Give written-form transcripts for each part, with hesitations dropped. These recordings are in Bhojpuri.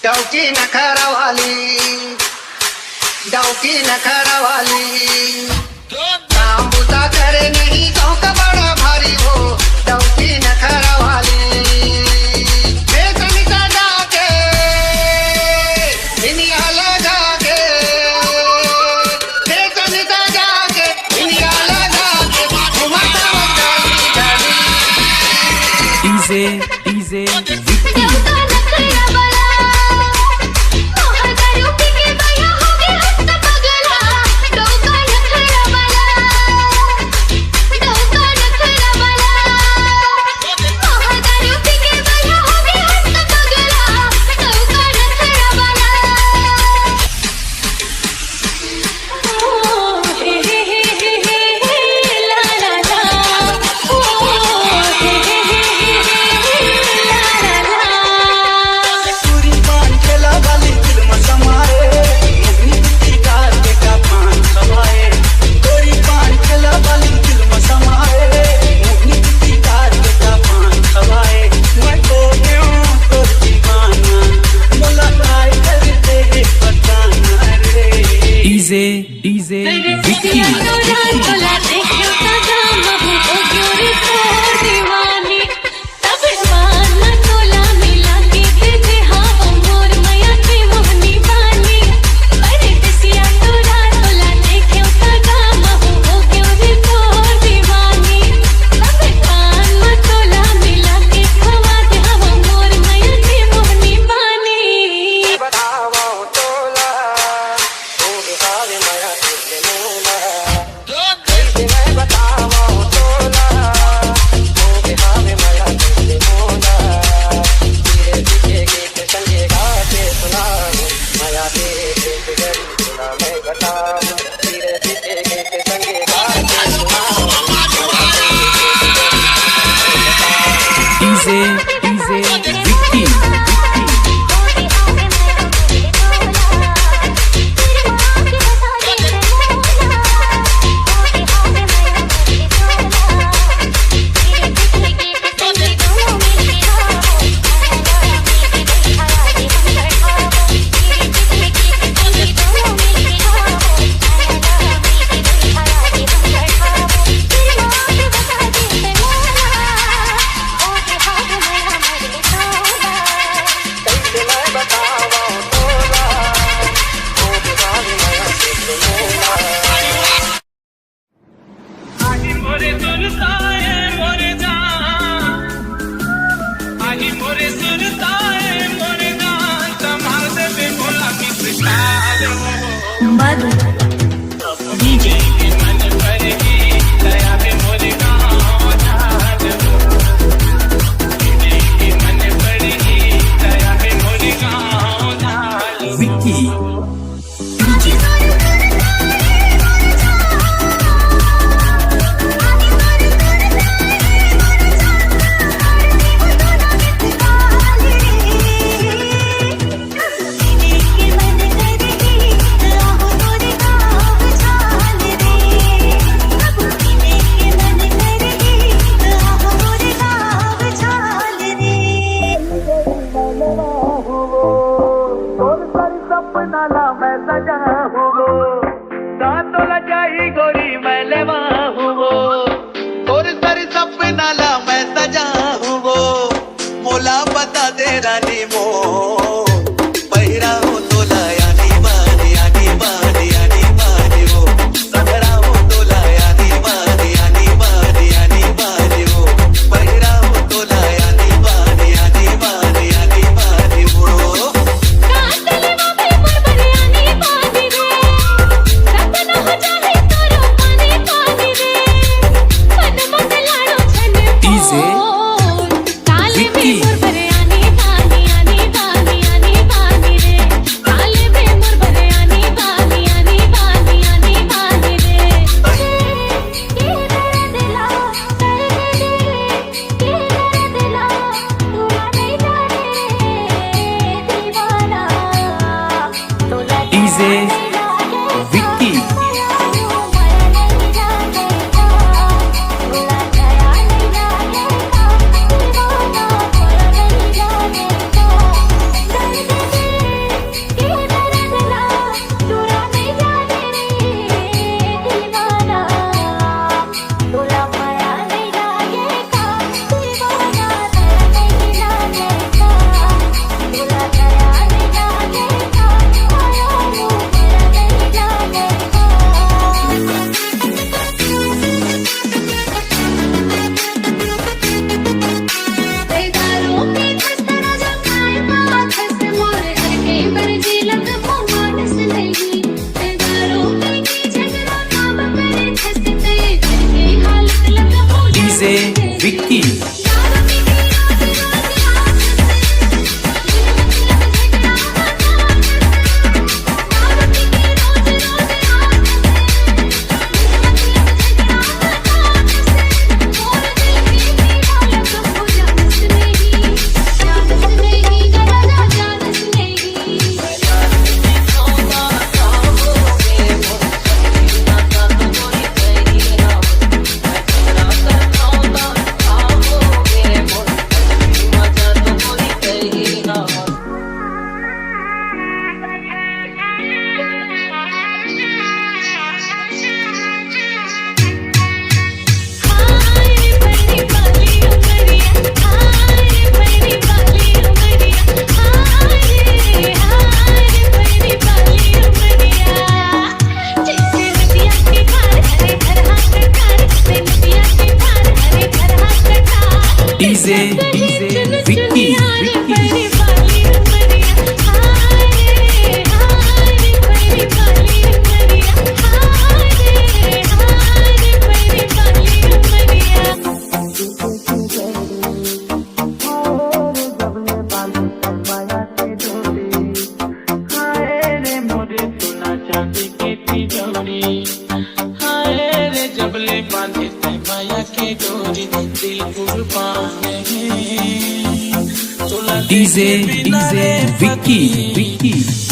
डाउकी नखरवाली, डाउकी नखरवाली, काम बुता करे नहीं गाँव का बड़ा भारी हो, Dawki नखरवाली। Easy, Vicky. Vicky. Vicky. Vicky.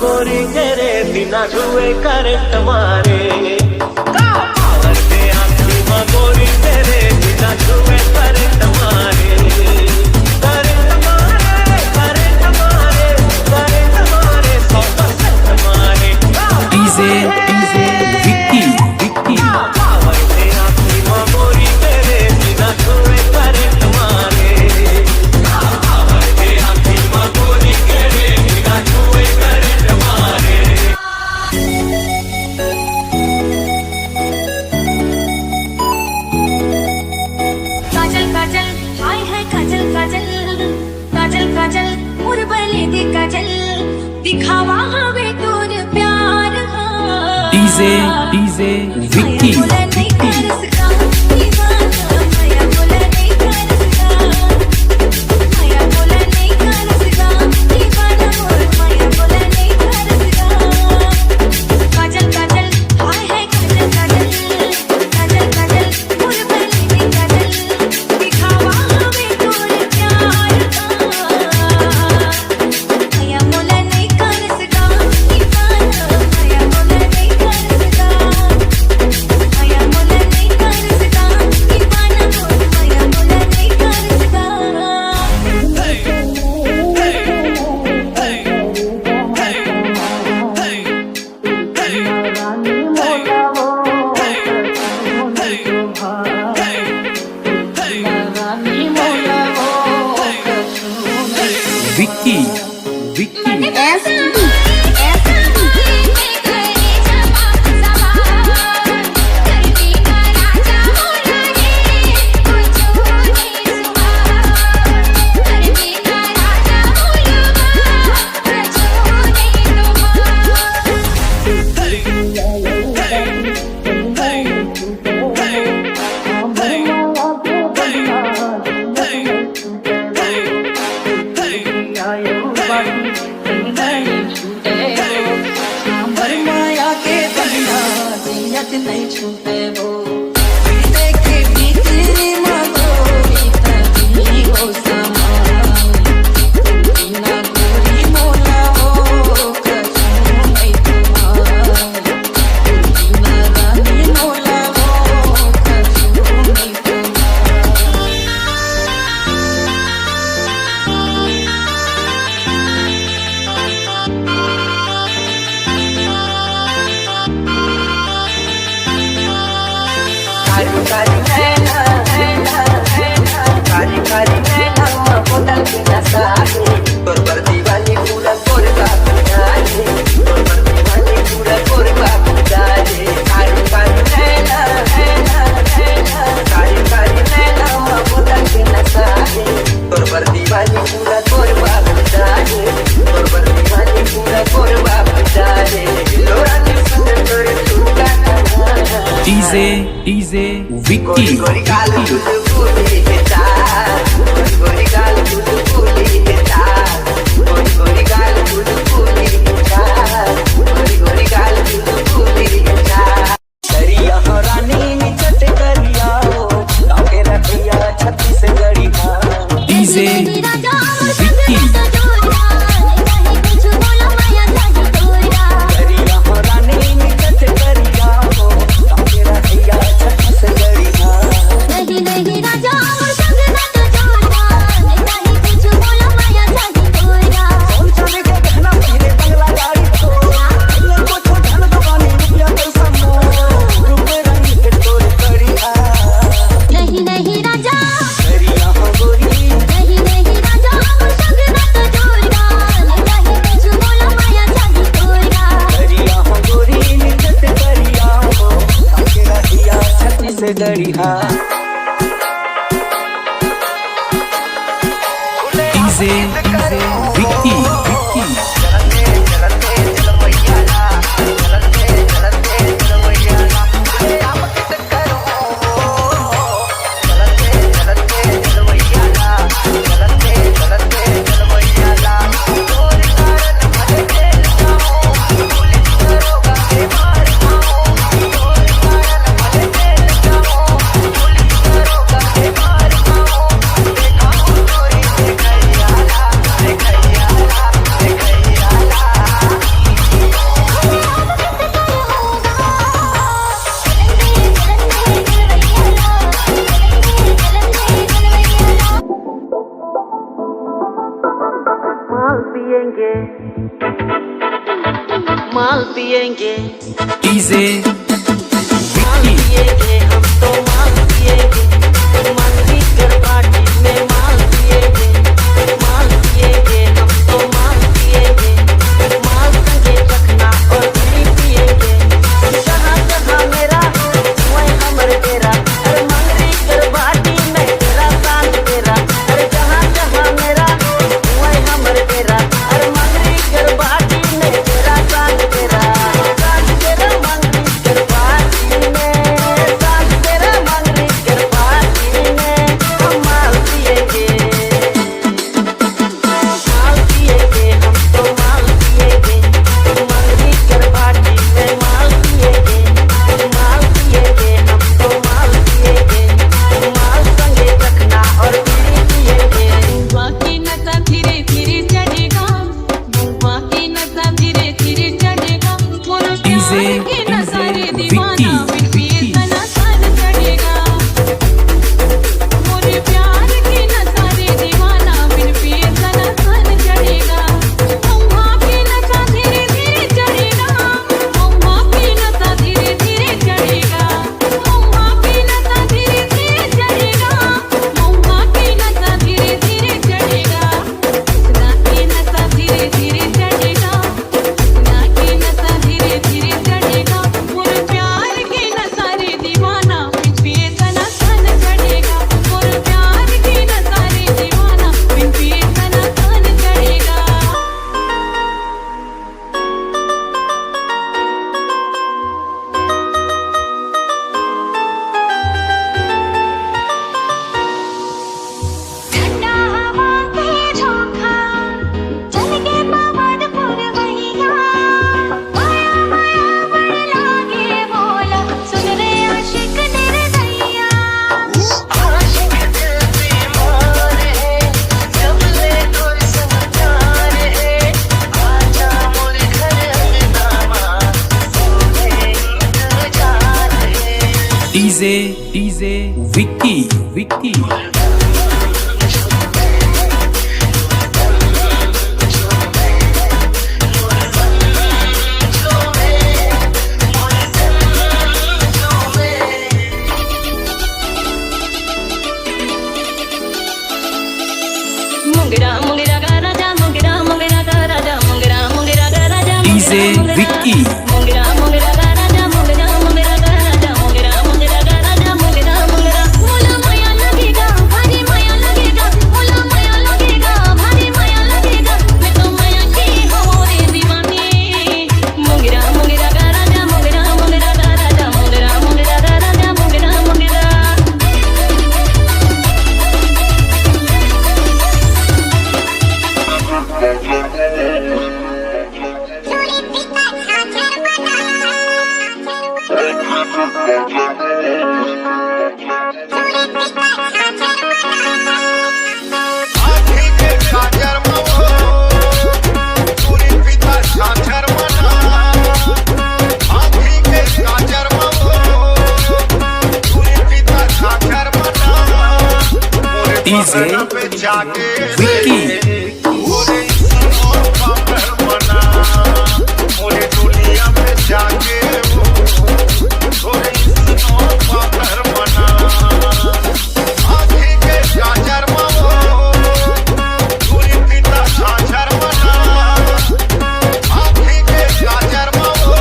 गोरी तेरे बिना छुए करंट मारे पावर पे आंखी गोरी तेरे बिना छुए करंट मारे करंट मारे करंट मारे करंट मारे 100% मारे Vicky. पावर पे आंखी गोरी तेरे बिना छुए करंट मारे पावर पे आंखी गोरी तेरे बिना छुए करंट मारे काजल काजल हाय हाय काजल काजल काजल काजल मुरबले दे काजल दिखावा हवे तोर प्यार Vicky. बोला नहीं कर सका दीवाना माया बोला नहीं कर सका माया बोला नहीं कर सका दीवाना मोर माया बोला नहीं कर सका काजल काजल हाय हाय काजल काजल काजल काजल मुरबले दे काजल दिखावा हवे तोर प्यार माया बोला नहीं कर सका दीवाना माया बोला नहीं कर सका माया बोला नहीं कर सका दीवाना मोर माया बोला नहीं कर सका Vicky. नहीं छूटे वो देखे भीतरी मांगोरी तभी वो सामान बिना गोरी मोला हो कसम नहीं तुम्हार बिना रानी मोला हो कसम नहीं Kari nena modal bina sahi tor bardivani pura korba bujane tor bardivani pura korba bujane kari nena modal bina sahi tor bardivani pura korba bujane tor bardivani pura korba bujane lorani sundar tu Vicky. gori galu DJ Vicky Vicky माल पिएंगे डीजे माल पिएंगे हम तो माल पिएंगे मंदी कर पार्टी में माल पिएंगे हम तो माल पिएंगे माल संगे रखना और भी पिएंगे जहाँ जहाँ मेरा वहीं हमर तेरा अरे मंगरी कर पार्टी में तेरा सांझ तेरा अरे जहाँ जहाँ मेरा वहीं हमर तेरा अरे मंगरी कर पार्टी में तेरा सांझ तेरा मंगरी कर पार्टी में सांझ तेरा मंगरी कर पार्टी में हम माल पिएंगे हम तो माल पिएंगे मंगरी कर पार्टी में माल पिएंगे हम तो माल पिएंगे माल संगे रखना और बीड़ी पिएंगे बाकी नशा धीरे धीरे चढ़ेगा बाकी नशा धीरे धीरे चढ़ेगा मोरो डीजे प्यार के नशा रे विक्की दीवाना फिर पिए विक्की का नशा न चढ़ेगा मोरे प्यार के नशा रे दीवाना फिर पिए का नशा न चढ़ेगा मम्मा की नशा धीरे धीरे चढ़ेगा मम्मा की नशा धीरे धीरे चढ़ेगा मम्मा की नशा धीरे धीरे चढ़ेगा मम्मा की नशा धीरे धीरे चढ़ेगा ना की नशा धीरे धीरे चढ़ेगा ना की नशा धीरे धीरे चढ़ेगा मोरे प्यार के नशा रे दीवाना फिर पिए का नशा न चढ़ेगा मोरे प्यार के नशा रे दीवाना फिर पिए का नशा न चढ़ेगा ठंडा हवा के झोंका चल के पवन पुरवैया माया माया बड़ लागे बोला सुन रे आशिक निर्दयया आशिक दिल बीमार है जब ले कोई समाचार है आजा मोरे घर अंगनामा सोने इंतजार है डीजे विक्की विक्की मुंगरा मुंगरा का राजा मुंगरा मुंगरा का राजा मुंगरा मुंगरा का राजा डीजे विक्की मुंगरा मुंगरा का राजा मुंगरा मुंगरा का राजा मुंगरा मुंगरा का राजा मुंगरा मुंगरा मोला माया लगेगा भारी माया लगेगा मोला माया लगेगा भारी माया लगेगा मैं तो माया की हूँ रे दीवानी मुंगरा मुंगरा का राजा मुंगरा मुंगरा का राजा मुंगरा मुंगरा का राजा मुंगरा मुंगरा आधी के झांझर मवो पूरी पिता झांझर मना आधी के झांझर मवो पूरी पिता झांझर मना मोरे डीजे पगड़ पे जाके विक्की पूरे सुनो पागल मना मोरे दुनिया पे जाके पूरे सुनो पागल मना आधी के झांझर मवो पूरी पिता झांझर मना आधी के झांझर मवो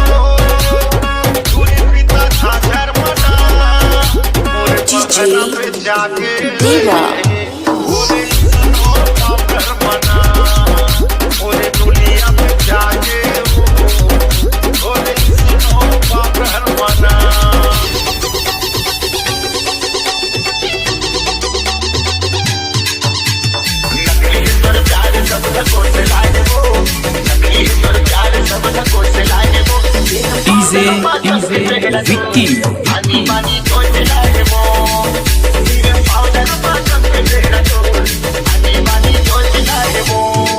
पूरी पिता झांझर मना मोरे पगड़ पे जाके देवा पूरे सुनो पागल डीजे विक्की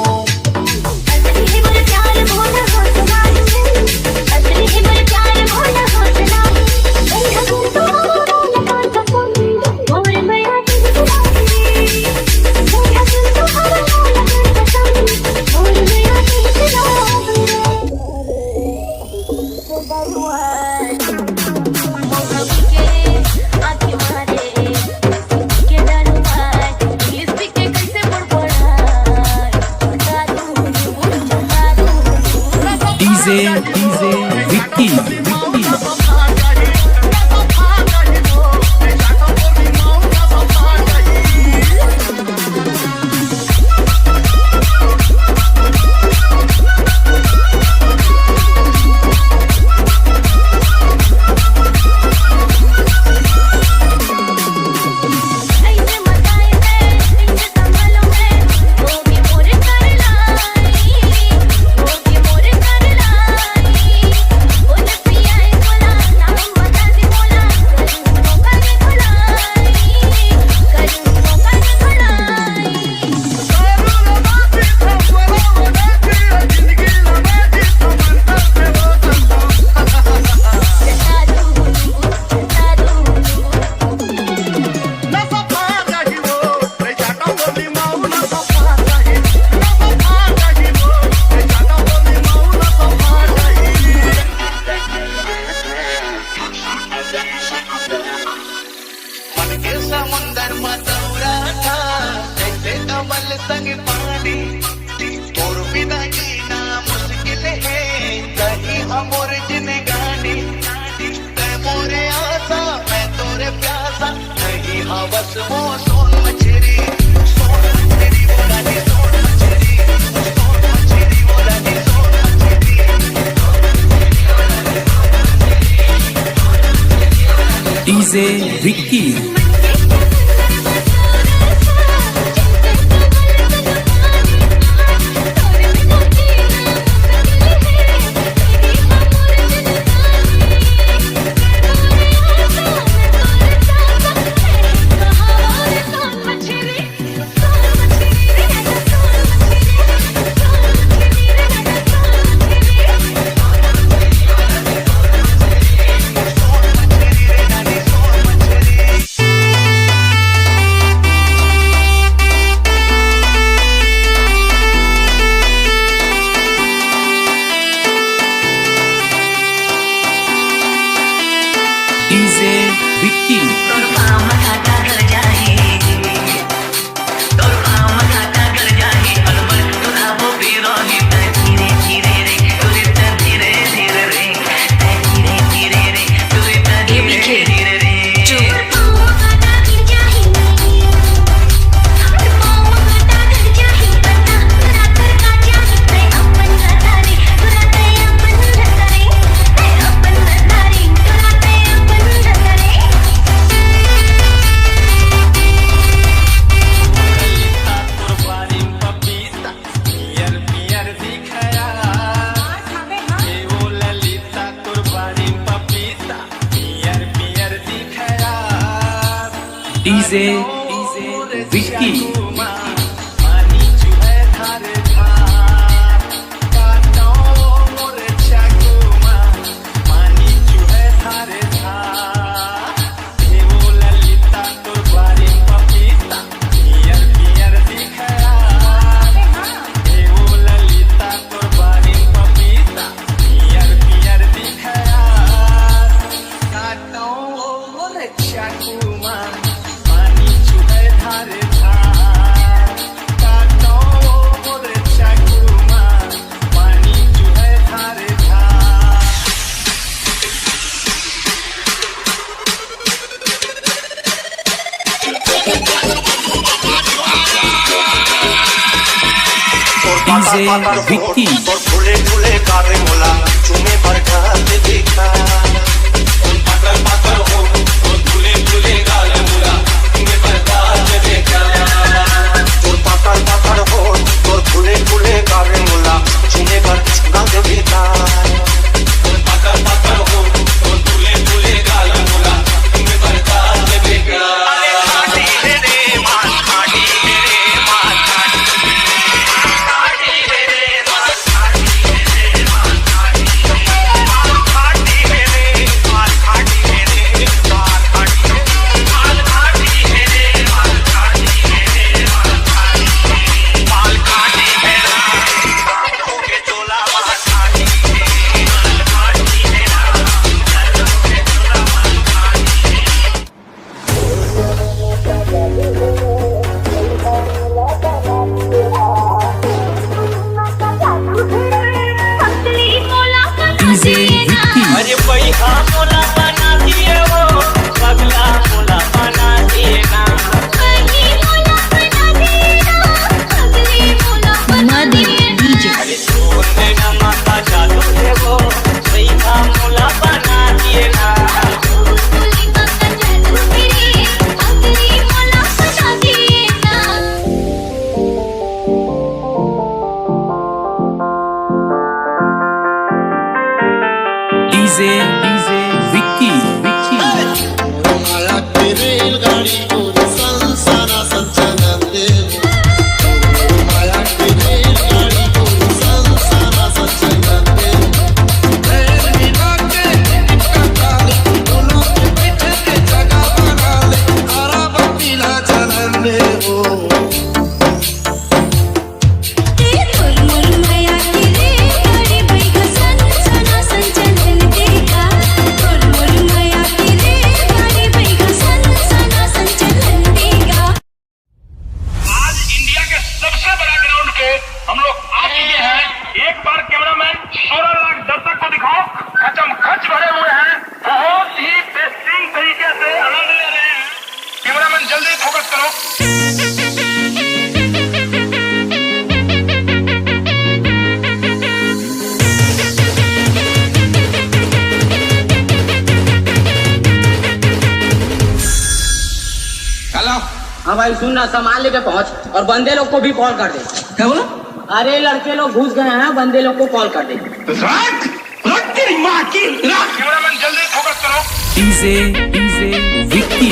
असली है मेरे प्यार भोला हो सुनाई असली है मेरे प्यार भोला हो सुनाई तेरा गुण तो लगा सकूं और मैं आती सुनाई तेरा गुण तो लगा सकूं और मैं आती डीजे विक्की ऐसे मताए है इंसे संभालो है वो भी मोरे कर लाई ओले पिया है बोला नाम बता दे बोला करूँ का ने मन के समुंदर मतौरा था जैसे कमल संग पानी और बिना जीना मुश्किल है कहीं हम और जिंदगानी तै मोरे आसा मैं तोरे प्यासा नहीं हवस वो सोन मछली वो रानी सोन मछली वो रानी सोन मछली DJ Vicky DJ Vicky DJ Vicky DJ Vicky फूले फूले कारे मोला चुमे पर ढाल देखा पातर पातर हो फूले फूले कारे मोला चुमे पर ढाल देखा पातर पातर हो फूले फूले कारे मोला चुमे पर ढाल देखा हो मुरमुरमया की रे गाडी बैठ सन सना संचलन देगा मुरमुरमया की रे गाडी बैठ सन सना संचलन देगा। आज इंडिया के सबसे बड़ा ग्राउंड पे हम लोग आ चुके हैं। एक बार कैमरामैन 16 लाख दर्शक को दिखाओ, खचम खच भरे हुए हैं, बहुत ही बेहतरीन तरीके से आनंद ले रहे हैं। कैमरामैन जल्दी फोकस करो। हाँ भाई सुन ना, सामान लेके पहुंच और बंदे लोग को भी कॉल कर दे। क्या बोला? अरे लड़के लोग घुस गए हैं, बंदे लोग को कॉल कर दे। कैमरामैन जल्दी फोकस करो। डीजे विक्की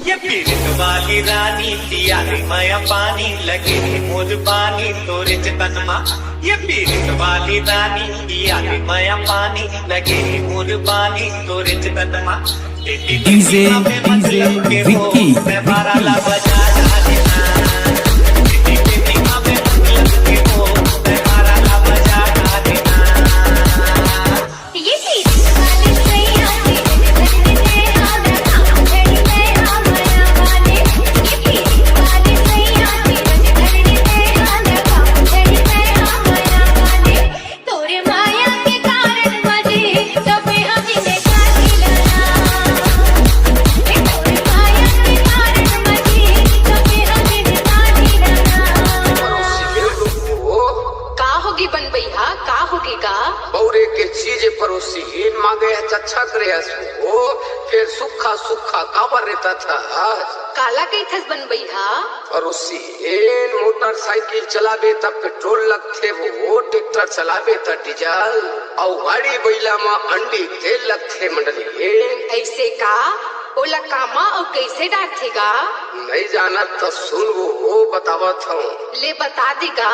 ये पीरित वाली रानी तियारी माया पानी लगे मोर पानी तोरे चतन मा। ये पीरित वाली रानी तियारी माया पानी लगे मोर पानी तोरे चतन मा। डीजे विक्की बारा ला बजा देना में मतलब के हो बारा ला बजा देना। ये पीरित वाले सैया तेरे दे आधा काम छड़ी में आमया वाले ये पीरित वाले सैया तेरे दे आधा काम छड़ी में आमया वाले तोरे माया के कारण मजे सबे हमने काटी लना तोरे माया के कारण मजे सबे हमने काटी लना। का होगी बन भैया, का होगी का बौरे के चीज परोसी मांगे अच्छा करे हो फिर सूखा सूखा काबर रहता था। काला के थस बन भैया परोसी मोटरसाइकिल चलावे तब पेट्रोल लगते वो ट्रैक्टर चलावे था डीजल और गाड़ी बैला में अंडी तेल लगते मंडली। ऐसे का ओला कामा और कैसे डांटेगा नहीं जाना तो सुन वो बतावत हूँ। ले बता देगा।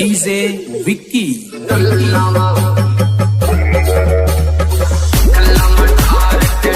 डीजे विक्की के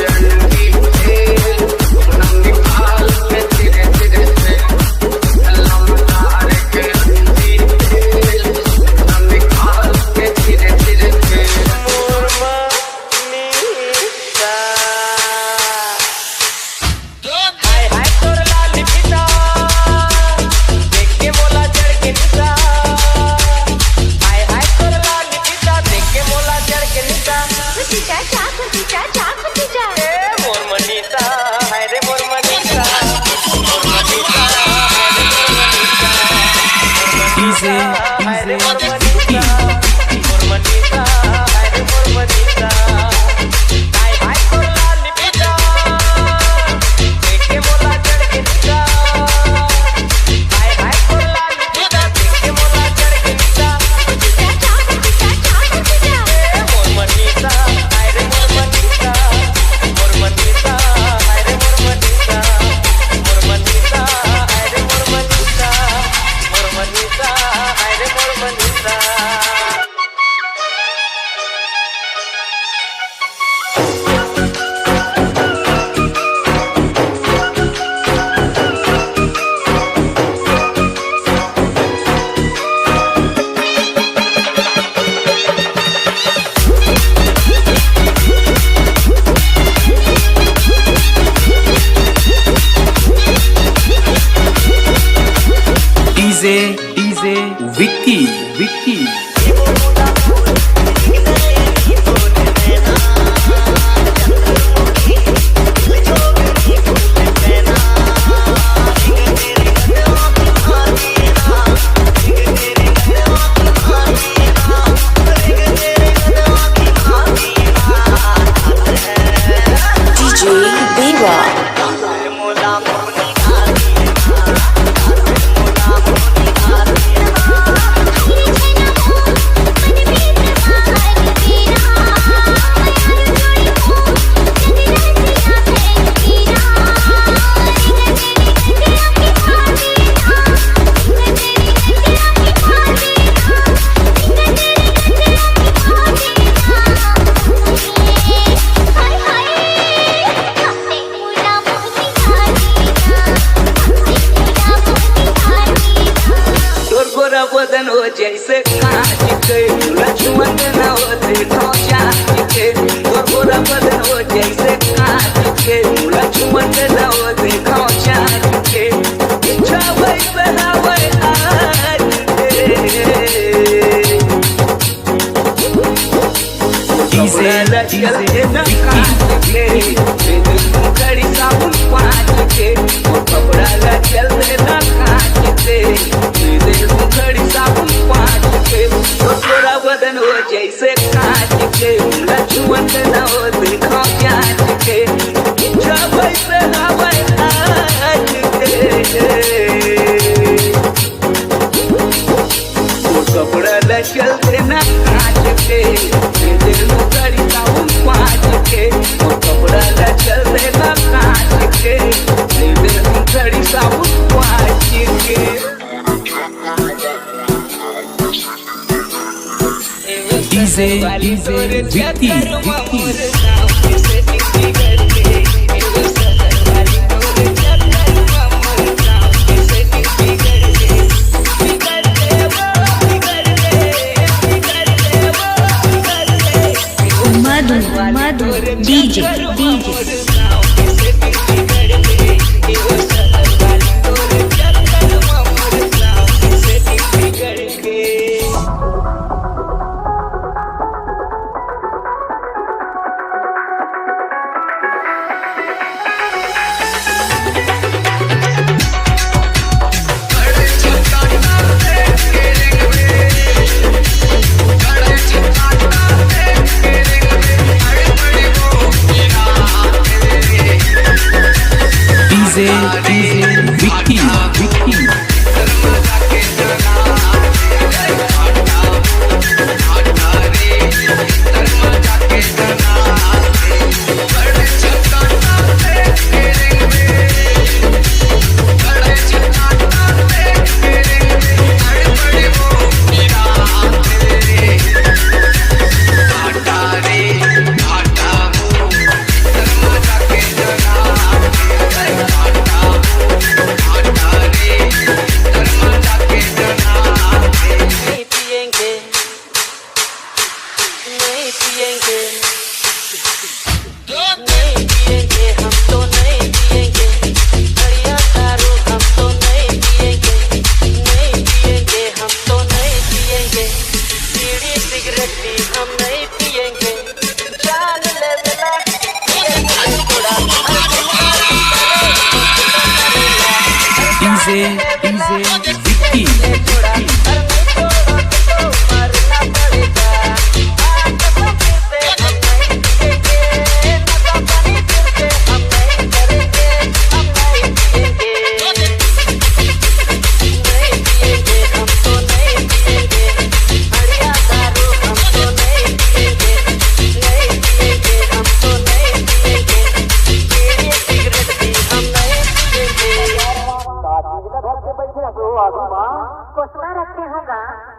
जैसे कांच के लक्ष्मण न होते चाँद के गोरा बदन हो जैसे कांच के लक्ष्मण न होते चाँद के इच्छा वैसे हवे आज घड़ी साबुन पाँच के कपड़ा ला चलते न कांच के घड़ी साबुन पाँच के थोड़ा बदन हो जैसे कांच के लक्ष्मण न हो देखो जांच के इच्छा वैसे हवे आज के कपड़ा ला चलते न कांच के घड़ी साबुन पाँच के कपड़ा ला चलते न कांच के घड़ी साबुन पाँच के Vicky. Madhu DJ Vicky. Vicky.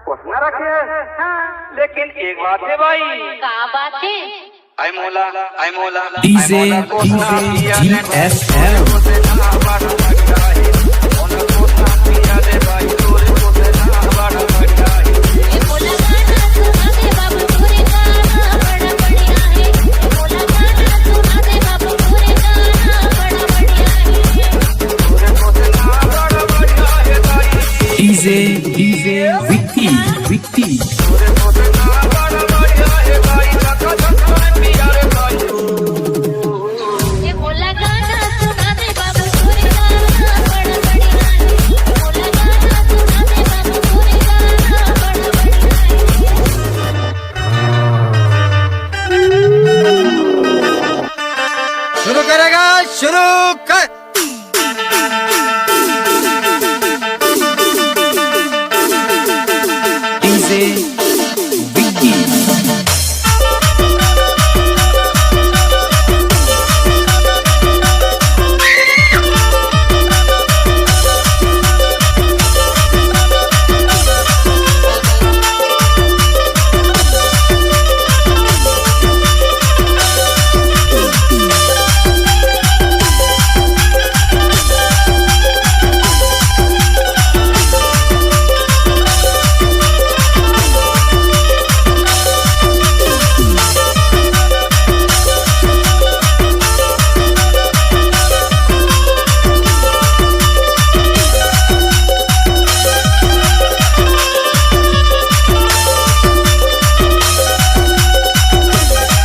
कोसना रखे हैं लेकिन एक बात है भाई का बात है आई मोला DJ GSL DJ Vicky. शुरू करेगा शुरू कर